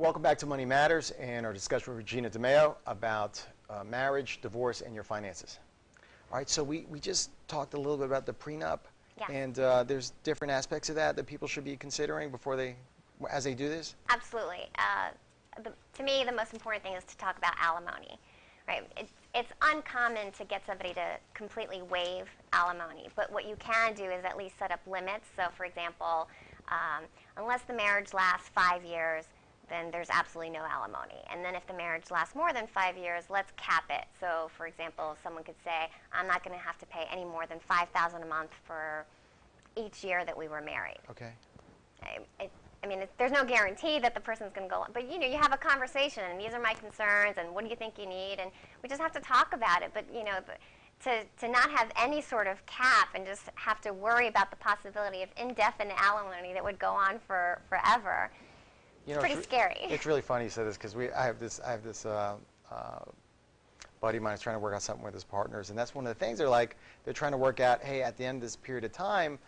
Welcome back to Money Matters and our discussion with Regina DeMeo about marriage, divorce, and your finances. All right, so we just talked a little bit about the prenup, and there's different aspects of that people should be considering before as they do this? Absolutely. To me, the most important thing is to talk about alimony. Right? It's uncommon to get somebody to completely waive alimony, but what you can do is at least set up limits. So, for example, unless the marriage lasts 5 years, then there's absolutely no alimony. And then if the marriage lasts more than 5 years, let's cap it. So, for example, someone could say, I'm not going to have to pay any more than $5,000 a month for each year that we were married. Okay. I mean, there's no guarantee that the person's going to go, but you have a conversation, and these are my concerns, and what do you think you need, and we just have to talk about it. But to not have any sort of cap and just have to worry about the possibility of indefinite alimony that would go on forever, it's pretty scary. It's really funny you said this because I have this buddy of mine is trying to work out something with his partners, and that's one of the things they're trying to work out. Hey, at the end of this period of time,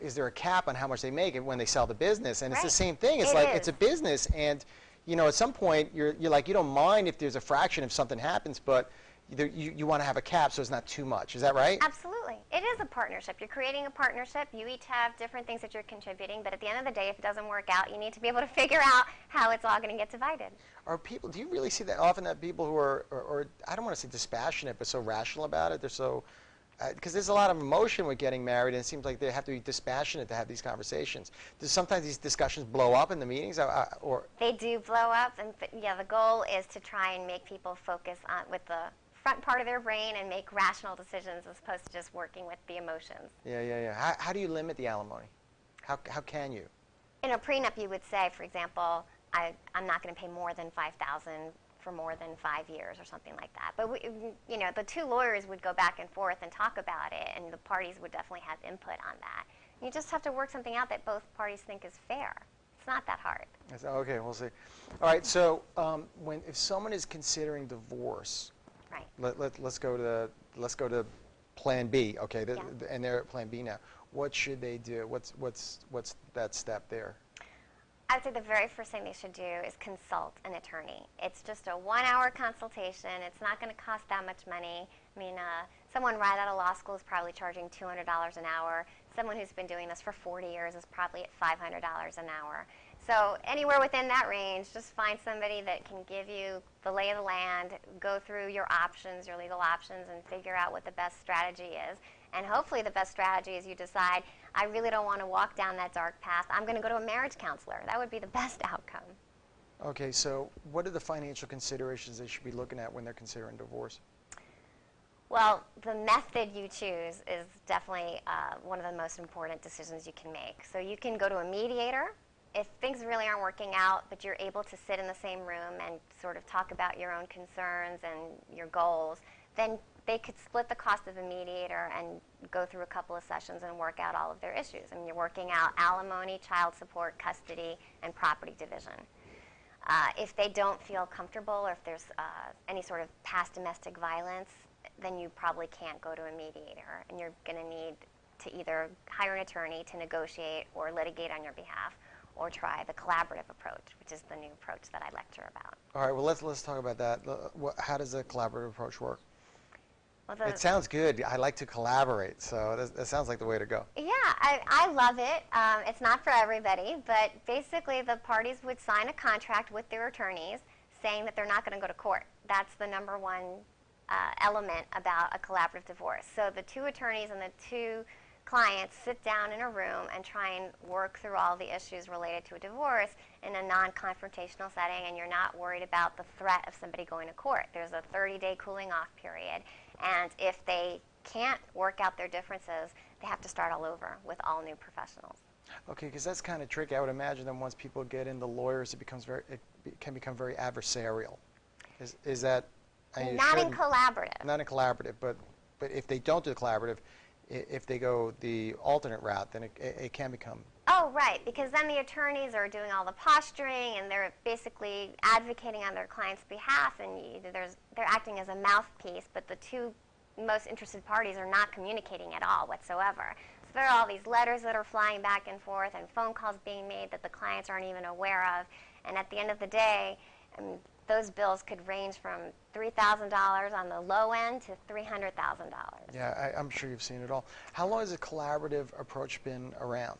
is there a cap on how much they make when they sell the business? And it's the same thing. It's it's a business, and at some point you're like, you don't mind if there's a fraction if something happens, but you want to have a cap so it's not too much. Is that right? Absolutely. It is a partnership. You're creating a partnership. You each have different things that you're contributing, but at the end of the day, if it doesn't work out, you need to be able to figure out how it's all going to get divided. Do you really see that often, that people who are, or I don't want to say dispassionate, but so rational about it? They're so, because there's a lot of emotion with getting married, and it seems like they have to be dispassionate to have these conversations. Do sometimes these discussions blow up in the meetings, or? They do blow up, and the goal is to try and make people focus on with the front part of their brain and make rational decisions as opposed to just working with the emotions. Yeah. How do you limit the alimony? How can you? In a prenup, you would say, for example, I'm not going to pay more than $5,000 for more than 5 years or something like that. But the two lawyers would go back and forth and talk about it, and the parties would definitely have input on that. You just have to work something out that both parties think is fair. It's not that hard. Okay, we'll see. All right, so if someone is considering divorce, right? Let's go to Plan B. Okay, and they're at Plan B now. What should they do? What's that step there? I would say the very first thing they should do is consult an attorney. It's just a 1-hour consultation. It's not going to cost that much money. I mean, someone right out of law school is probably charging $200 an hour. Someone who's been doing this for 40 years is probably at $500 an hour. So anywhere within that range, just find somebody that can give you the lay of the land, go through your options, your legal options, and figure out what the best strategy is. And hopefully the best strategy is you decide, I really don't want to walk down that dark path. I'm going to go to a marriage counselor. That would be the best outcome. Okay, so what are the financial considerations they should be looking at when they're considering divorce? Well, the method you choose is definitely one of the most important decisions you can make. So you can go to a mediator. If things really aren't working out, but you're able to sit in the same room and sort of talk about your own concerns and your goals, then they could split the cost of a mediator and go through a couple of sessions and work out all of their issues. I mean, you're working out alimony, child support, custody, and property division. If they don't feel comfortable, or if there's any sort of past domestic violence, then you probably can't go to a mediator, and you're going to need to either hire an attorney to negotiate or litigate on your behalf, or try the collaborative approach, which is the new approach that I lecture about. All right, well, let's talk about that. How does the collaborative approach work? Well, it sounds good. I like to collaborate, so that sounds like the way to go. Yeah, I love it. It's not for everybody, but basically the parties would sign a contract with their attorneys saying that they're not going to go to court. That's the number one element about a collaborative divorce. So the two attorneys and the two clients sit down in a room and try and work through all the issues related to a divorce in a non-confrontational setting, and you're not worried about the threat of somebody going to court. There's a 30-day cooling off period, and if they can't work out their differences, they have to start all over with all new professionals. Okay, because that's kind of tricky. I would imagine that once people get into lawyers, it can become very adversarial. Is that? Not in collaborative. Not in collaborative, but if they don't do the collaborative, if they go the alternate route, then it can become. Oh, right, because then the attorneys are doing all the posturing, and they're basically advocating on their client's behalf, and they're acting as a mouthpiece, but the two most interested parties are not communicating at all whatsoever. So there are all these letters that are flying back and forth and phone calls being made that the clients aren't even aware of, And at the end of the day, those bills could range from $3,000 on the low end to $300,000. Yeah, I'm sure you've seen it all. How long has a collaborative approach been around?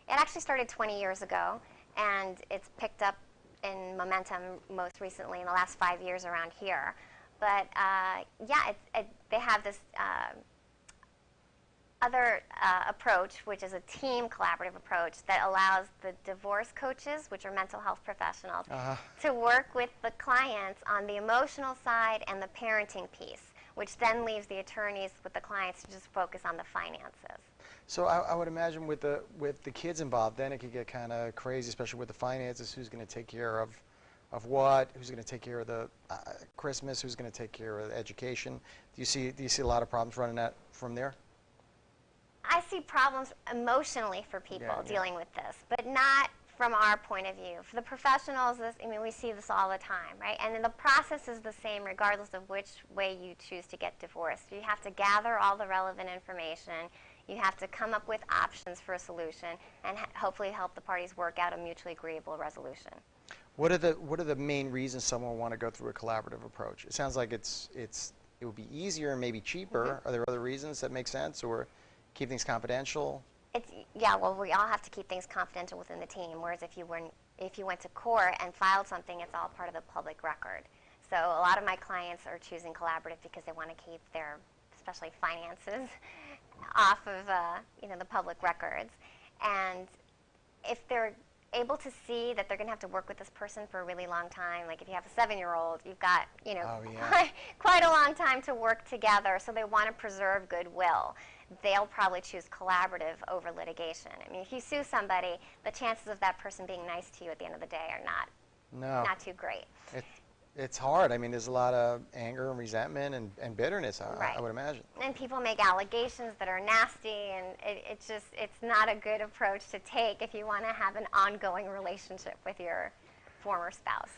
It actually started 20 years ago, and it's picked up in momentum most recently in the last 5 years around here. But yeah, they have this other approach, which is a team collaborative approach that allows the divorce coaches, which are mental health professionals, to work with the clients on the emotional side and the parenting piece, which then leaves the attorneys with the clients to just focus on the finances. So I would imagine with the kids involved, then it could get kind of crazy, especially with the finances. Who's going to take care of what? Who's going to take care of the Christmas? Who's going to take care of the education? Do you see a lot of problems running that from there? I see problems emotionally for people dealing with this, but not from our point of view. For the professionals, we see this all the time, right? And then the process is the same regardless of which way you choose to get divorced. You have to gather all the relevant information. You have to come up with options for a solution and hopefully help the parties work out a mutually agreeable resolution. What are the main reasons someone would want to go through a collaborative approach? It sounds like it would be easier and maybe cheaper. Are there other reasons that make sense, or keep things confidential? Yeah, well, we all have to keep things confidential within the team, whereas if you went to court and filed something, it's all part of the public record. So a lot of my clients are choosing collaborative because they want to keep their, especially finances, off of the public records. And if they're able to see that they're going to have to work with this person for a really long time, like if you have a 7-year-old, you've got quite a long time to work together, so they want to preserve goodwill. They'll probably choose collaborative over litigation. I mean, if you sue somebody, the chances of that person being nice to you at the end of the day are not too great. It's hard. I mean, there's a lot of anger and resentment and bitterness, I would imagine. And people make allegations that are nasty, and it's not a good approach to take if you want to have an ongoing relationship with your former spouse.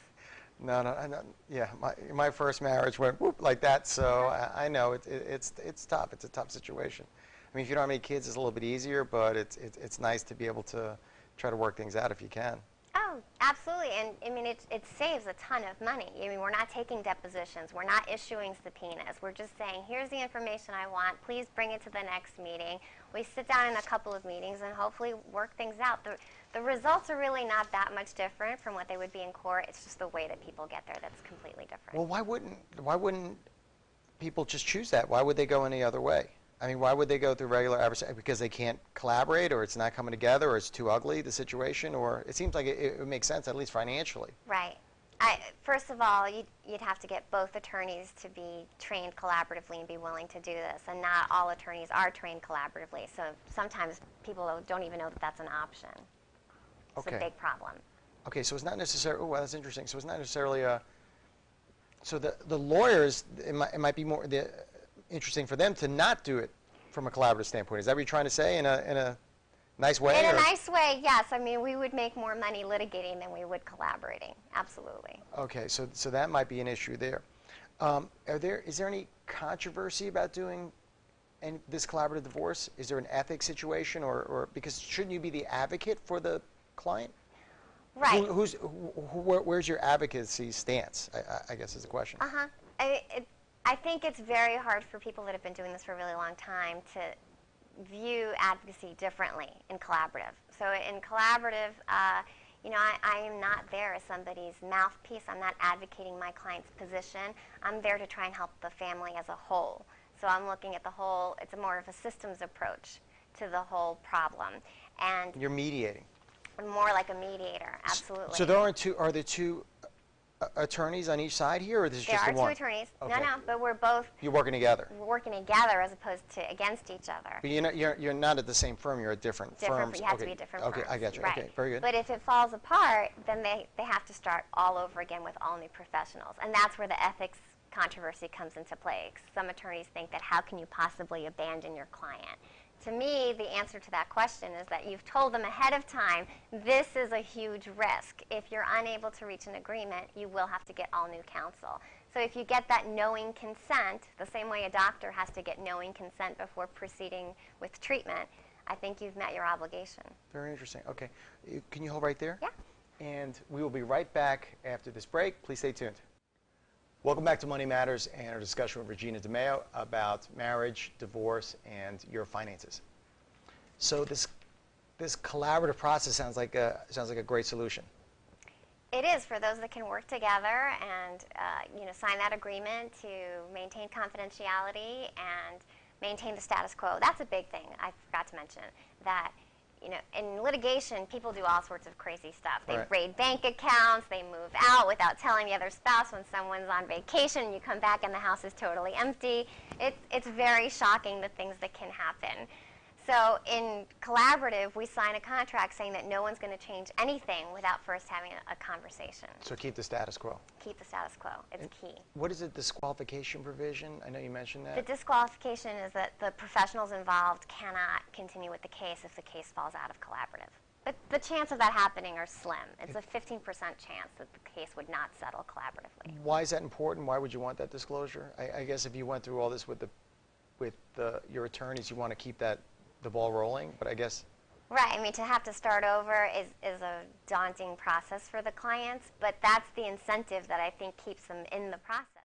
No, yeah, my first marriage went whoop like that, so I know it's tough. It's a tough situation. I mean, if you don't have any kids, it's a little bit easier, but it's nice to be able to try to work things out if you can. Oh, absolutely, and I mean, it saves a ton of money. I mean, we're not taking depositions, we're not issuing subpoenas. We're just saying, here's the information I want, please bring it to the next meeting. We sit down in a couple of meetings and hopefully work things out. The results are really not that much different from what they would be in court. It's just the way that people get there that's completely different. Well, why wouldn't people just choose that? Why would they go any other way? I mean, why would they go through regular adversary? Because they can't collaborate, or it's not coming together, or it's too ugly, the situation, or it seems like it makes sense, at least financially. Right. First of all, you'd have to get both attorneys to be trained collaboratively and be willing to do this, and not all attorneys are trained collaboratively, so sometimes people don't even know that that's an option. It's a big problem. Okay, so it's not necessarily, well, that's interesting. So it's not necessarily so the lawyers, it might be more interesting for them to not do it from a collaborative standpoint. Is that what you're trying to say in a nice way? In a nice way, yes. I mean, we would make more money litigating than we would collaborating. Absolutely. Okay, so that might be an issue there. Is there any controversy about doing this collaborative divorce? Is there an ethics situation, or because shouldn't you be the advocate for the client? Right. Where's your advocacy stance, I guess is the question. I think it's very hard for people that have been doing this for a really long time to view advocacy differently in collaborative. So in collaborative, I am not there as somebody's mouthpiece. I'm not advocating my client's position. I'm there to try and help the family as a whole. So I'm looking at the whole, it's more of a systems approach to the whole problem. And you're mediating. More like a mediator, absolutely. So are there two attorneys on each side here, or this is just the one? There are two attorneys. Okay. No, but we're both. You're working together. We're working together as opposed to against each other. But you're not at the same firm. You're at different firms. You have to be different firms. Okay, I got you. Right. Okay, very good. But if it falls apart, then they have to start all over again with all new professionals, and that's where the ethics controversy comes into play. Some attorneys think that how can you possibly abandon your client? To me, the answer to that question is that you've told them ahead of time, this is a huge risk. If you're unable to reach an agreement, you will have to get all new counsel. So if you get that knowing consent, the same way a doctor has to get knowing consent before proceeding with treatment, I think you've met your obligation. Very interesting. Okay. Can you hold right there? Yeah. And we will be right back after this break. Please stay tuned. Welcome back to Money Matters and our discussion with Regina DeMeo about marriage, divorce, and your finances. So this collaborative process sounds like a great solution. It is for those that can work together and sign that agreement to maintain confidentiality and maintain the status quo. That's a big thing. I forgot to mention that. In litigation, people do all sorts of crazy stuff. They raid bank accounts, they move out without telling the other spouse when someone's on vacation and you come back and the house is totally empty. It's very shocking the things that can happen. So in collaborative, we sign a contract saying that no one's going to change anything without first having a conversation. So keep the status quo. Keep the status quo. It's key. What is a disqualification provision? I know you mentioned that. The disqualification is that the professionals involved cannot continue with the case if the case falls out of collaborative. But the chance of that happening are slim. It's a 15% chance that the case would not settle collaboratively. Why is that important? Why would you want that disclosure? I guess if you went through all this with your attorneys, you want to keep the ball rolling, but I guess... Right. I mean, to have to start over is a daunting process for the clients, but that's the incentive that I think keeps them in the process.